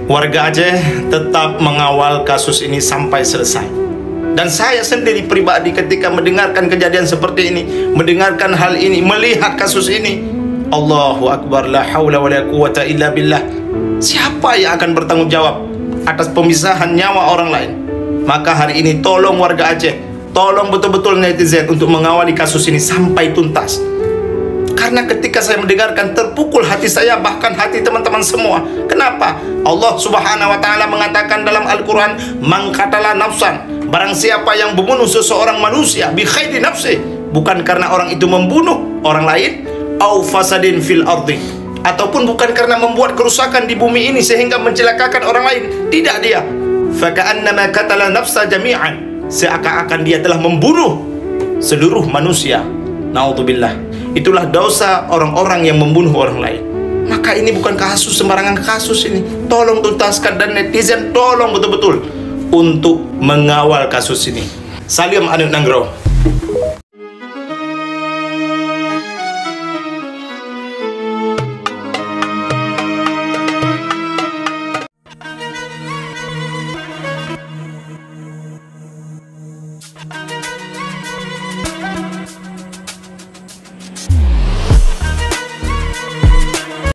Warga Aceh tetap mengawal kasus ini sampai selesai. Dan saya sendiri pribadi ketika mendengarkan kejadian seperti ini, mendengarkan hal ini, melihat kasus ini, Allahu Akbar, la haula wa la quwata illa billah. Siapa yang akan bertanggung jawab atas pemisahan nyawa orang lain? Maka hari ini tolong warga Aceh, tolong betul-betul netizen untuk mengawali kasus ini sampai tuntas. Karena ketika saya mendengarkan, terpukul hati saya, bahkan hati teman-teman semua. Kenapa? Allah Subhanahu wa taala mengatakan dalam Al-Qur'an, "Man qatala nafsan", barang siapa yang membunuh seseorang manusia bi khairi nafsi, bukan karena orang itu membunuh orang lain, au fasadin fil ardi, ataupun bukan karena membuat kerusakan di bumi ini sehingga mencelakakan orang lain, tidak dia, fa ka'annama qatala nafsa jami'an, seakan-akan dia telah membunuh seluruh manusia. Naudzubillah. Itulah dosa orang-orang yang membunuh orang lain. Maka ini bukan kasus sembarangan kasus ini. Tolong tuntaskan, dan netizen tolong betul-betul untuk mengawal kasus ini. Salam Anu Nanggro.